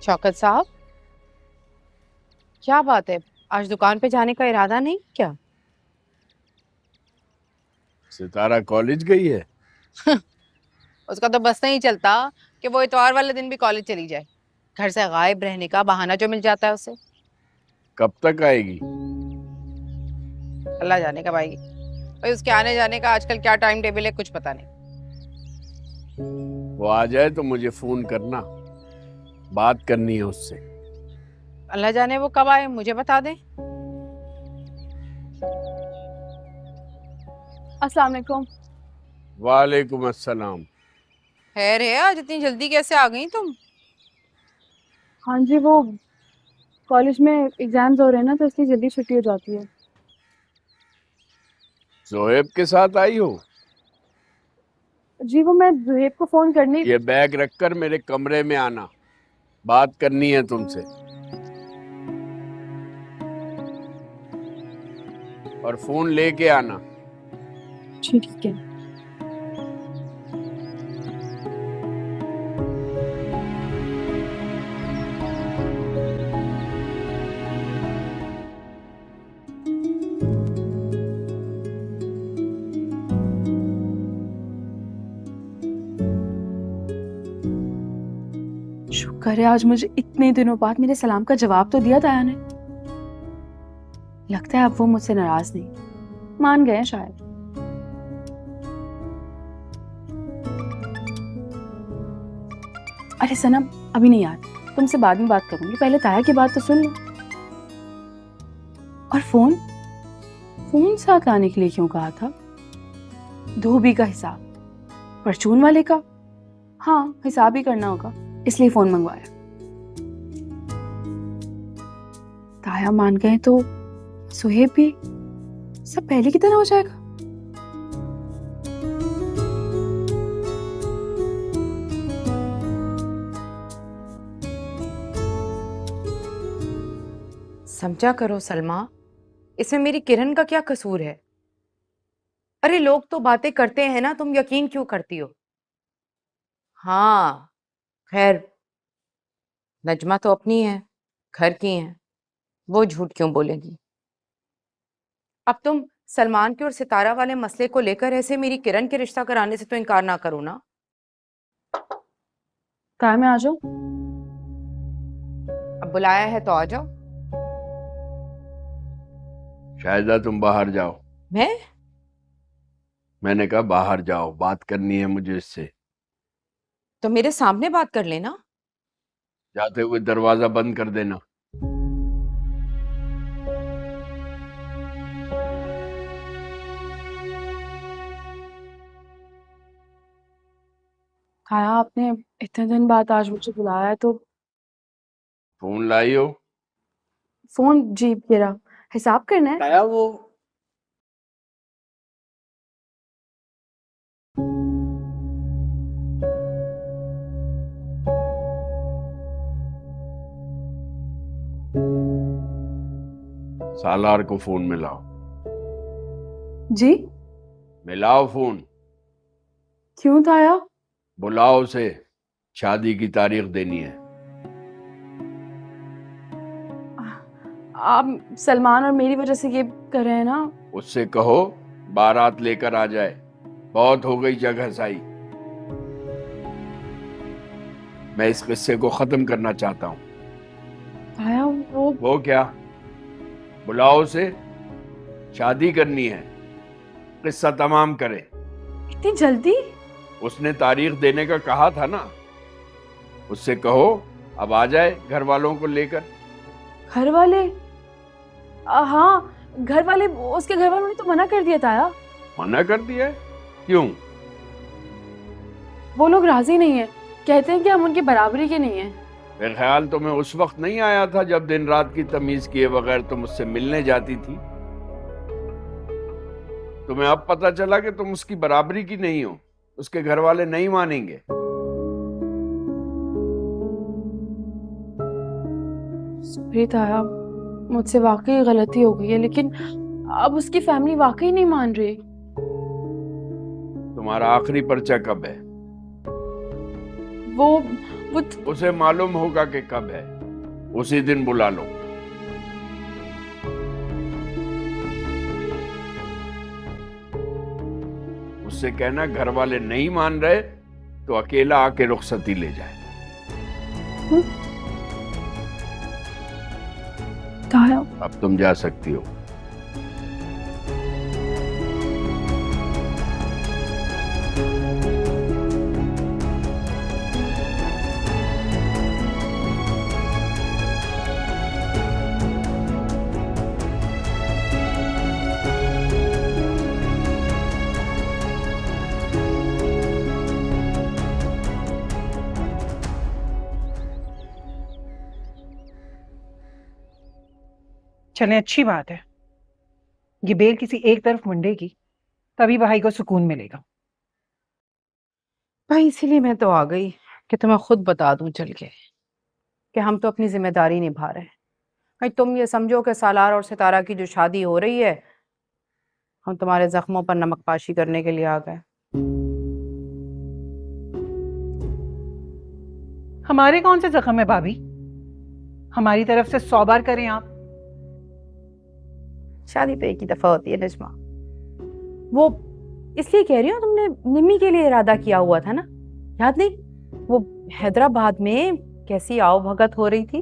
शौकत साहब, क्या बात है? आज दुकान पे जाने का इरादा नहीं क्या? सितारा कॉलेज गई है। उसका तो बस नहीं चलता कि वो इतवार वाले दिन भी कॉलेज चली जाए। घर से गायब रहने का बहाना जो मिल जाता है उसे। कब तक आएगी? अल्लाह जाने कब आएगी। भाई उसके आने जाने का आजकल क्या टाइम टेबल है कुछ पता नहीं। वो आ जाए तो मुझे फोन करना, बात करनी है उससे। अल्लाह जाने वो कब आए, मुझे बता दे। अस्सलाम वालेकुम। वालेकुम अस्सलाम। खैर है, आज इतनी जल्दी कैसे आ गई तुम? हाँ जी, वो कॉलेज में एग्जाम्स हो रहे हैं ना, तो इसलिए जल्दी छुट्टी हो जाती है। जोहेब के साथ आई हो? जी, वो मैं जुहेब को फोन करनी। ये बैग रखकर मेरे कमरे में आना, बात करनी है तुमसे। और फोन लेके आना। ठीक है। शुक्र है आज मुझे इतने दिनों बाद मेरे सलाम का जवाब तो दिया ताया ने। लगता है अब वो मुझसे नाराज नहीं, मान गए हैं शायद। अरे सनम, अभी नहीं यार, तुमसे बाद में बात करूंगी, पहले ताया की बात तो सुन लो। और फोन फोन साथ लाने के लिए क्यों कहा था? धोबी का हिसाब, परचून वाले का। हाँ, हिसाब ही करना होगा, इसलिए फोन मंगवाया। ताया मान गए तो सुहेब भी सब पहले की तरह हो जाएगा। समझा करो सलमा, इसमें मेरी किरण का क्या कसूर है? अरे लोग तो बातें करते हैं ना, तुम यकीन क्यों करती हो? हाँ, खैर नजमा तो अपनी है, घर की है, वो झूठ क्यों बोलेगी? अब तुम सलमान के और सितारा वाले मसले को लेकर ऐसे मेरी किरण के रिश्ता कराने से तो इनकार ना करो ना। ताया मैं आ जाऊं? अब बुलाया है तो आ जाओ। शायदा तुम बाहर जाओ। मैं? मैंने कहा बाहर जाओ, बात करनी है मुझे इससे। तो मेरे सामने बात कर लेना। जाते हुए दरवाजा बंद कर देना। ताया आपने इतने दिन बाद आज मुझे बुलाया है तो। फोन लाई हो? फोन जी मेरा हिसाब करना है। लाया वो। सालार को फोन मिलाओ। जी? मिलाओ फोन। क्यों ताया? बुलाओ उसे, शादी की तारीख देनी है। आप सलमान और मेरी वजह से ये कर रहे हैं ना? उससे कहो बारात लेकर आ जाए, बहुत हो गई जगह साई। मैं इस किस्से को खत्म करना चाहता हूँ। ताया वो क्या? बुलाओ उसे, शादी करनी है, किस्सा तमाम करे। इतनी जल्दी? उसने तारीख देने का कहा था ना, उससे कहो अब आ जाए घर वालों को लेकर। घर वाले? हाँ, घर वाले, उसके घर वालों ने तो मना कर दिया ताया। मना कर दिया है? क्यों? वो लोग राजी नहीं है, कहते हैं कि हम उनकी बराबरी के नहीं है। मेरे ख्याल तो मैं उस वक्त नहीं आया था जब दिन रात की तमीज किए बगैर तुम मुझसे मिलने जाती थी। तुम्हें अब पता चला कि तुम उसकी बराबरी की नहीं हो, उसके घर वाले नहीं मानेंगे। सॉरी ताया, मुझसे वाकई गलती हो गई है, लेकिन अब उसकी फैमिली वाकई नहीं मान रही। तुम्हारा आखिरी पर्चा कब है? वो वो उसे मालूम होगा कि कब है, उसी दिन बुला लो। उससे कहना घर वाले नहीं मान रहे तो अकेला आके रुखसती ले जाए। ताया, अब तुम जा सकती हो। चलें, अच्छी बात है। ये बेल किसी एक तरफ मुंडेगी तभी भाई को सुकून मिलेगा। भाई इसीलिए मैं तो आ गई कि तुम्हें खुद बता दूं चल के कि हम तो अपनी जिम्मेदारी निभा रहे हैं। कहीं तुम ये समझो कि सालार और सितारा की जो शादी हो रही है, हम तुम्हारे जख्मों पर नमक पाशी करने के लिए आ गए। हमारे कौन से जख्म है भाभी? हमारी तरफ से 100 बार करें आप। शादी तो एक ही दफा होती है नजमा। वो इसलिए कह रही हूँ, तुमने निम्मी के लिए इरादा किया हुआ था ना, याद नहीं? वो हैदराबाद में कैसी आओ भगत हो रही थी।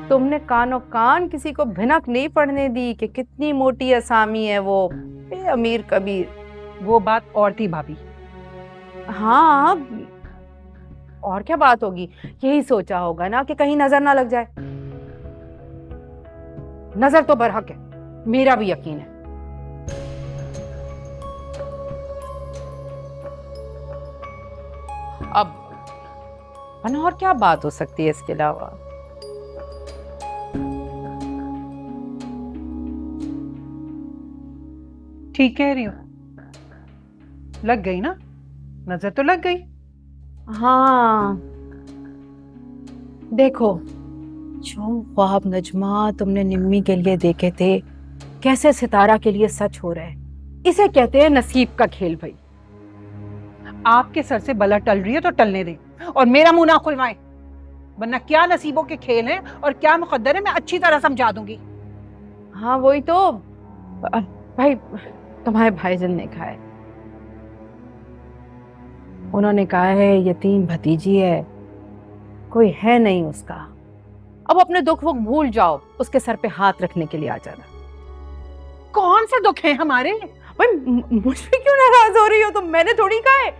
तुमने कानो कान किसी को भिनक नहीं पड़ने दी कि कितनी मोटी असामी है वो, अमीर कबीर। वो बात और थी भाभी। हाँ, और क्या बात होगी? यही सोचा होगा ना कि कहीं नजर ना लग जाए। नजर तो बरहक है, मेरा भी यकीन है। अब वरना और क्या बात हो सकती है इसके अलावा? ठीक कह रही हो, लग गई ना, नजर तो लग गई। हाँ, देखो जो ख्वाब नजमा तुमने निम्मी के लिए देखे थे कैसे सितारा के लिए सच हो रहे। इसे कहते हैं नसीब का खेल भाई। आपके सर से बला टल रही है तो टलने दें और मेरा मुंह ना खुलवाएं, वरना क्या नसीबों के खेल हैं और क्या मुकद्दर है मैं अच्छी तरह समझा दूंगी। हाँ वही तो भाई, तुम्हारे भाईजान ने कहा है, उन्होंने कहा है यतीम भतीजी है, कोई है नहीं उसका। अब अपने दुख वो भूल जाओ, उसके सर पे हाथ रखने के लिए आ जाना। कौन से दुख हैं हमारे? भाई मुझ पे क्यों नाराज हो रही हो तुम? मैंने थोड़ी कहा है,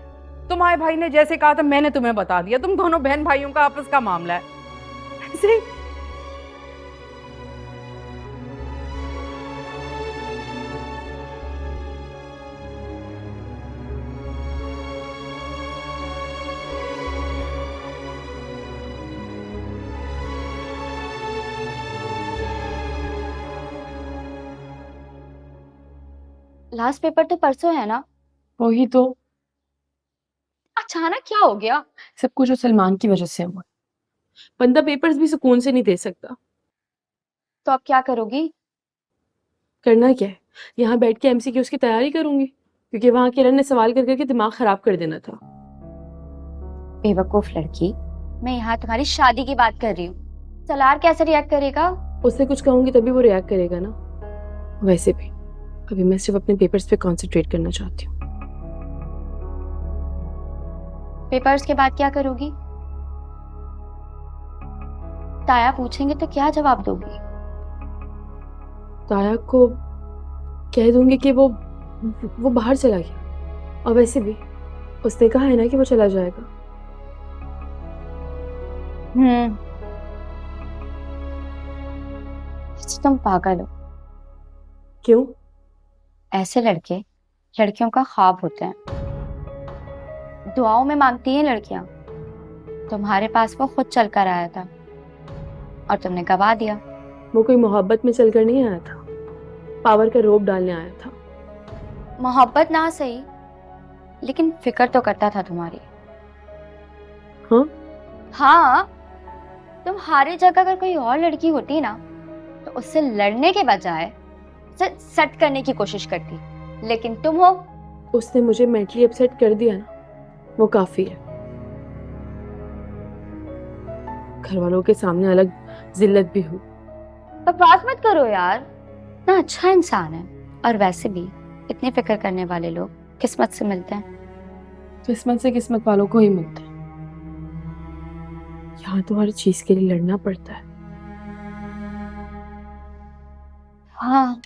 तुम्हारे भाई ने जैसे कहा था मैंने तुम्हें बता दिया। तुम दोनों बहन भाइयों का आपस का मामला है। ऐसे लास्ट पेपर तो परसों है ना? वही तो, अचानक क्या हो गया? सब कुछ उस सलमान की वजह से हुआ। बंदा पेपर्स भी सुकून से नहीं दे सकता। तो अब क्या करोगी? करना क्या है, यहाँ बैठ के एमसीक्यूज की तैयारी करूंगी, क्योंकि वहां किरण ने सवाल कर करके दिमाग खराब कर देना था। बेवकूफ लड़की, मैं यहाँ तुम्हारी शादी की बात कर रही हूँ। सलार कैसे रिएक्ट करेगा? उससे कुछ कहूंगी तभी वो रिएक्ट करेगा ना। वैसे भी अभी मैं सिर्फ अपने पेपर्स पे कंसंट्रेट करना चाहती हूँ। पेपर्स के बाद क्या करोगी? ताया पूछेंगे तो क्या जवाब दोगी? ताया को कह दूंगी कि वो बाहर चला गया, और वैसे भी उसने कहा है ना कि वो चला जाएगा। तुम पागल हो। क्यों? ऐसे लड़के लड़कियों का ख्वाब होते हैं, दुआओं में मांगती हैं लड़कियां। तुम्हारे पास वो खुद चलकर आया था और तुमने गवा दिया। वो कोई मोहब्बत में चलकर नहीं आया था, पावर का रोब डालने आया था। मोहब्बत ना सही, लेकिन फिक्र तो करता था तुम्हारी। हाँ? हाँ, तुम्हारी जगह अगर कोई और लड़की होती ना तो उससे लड़ने के बजाय उसे सेट करने की कोशिश करती, लेकिन तुम हो उसने मुझे मेंटली अपसेट कर दिया ना, वो काफी है। घर वालों के सामने अलग जिल्लत भी हुई। बकवास मत करो यार, इतना अच्छा इंसान है। और वैसे भी इतनी फिक्र करने वाले लोग किस्मत से मिलते हैं। किस्मत से किस्मत वालों को ही मिलते हैं। यहाँ तो हर चीज के लिए लड़ना पड़ता है। हाँ,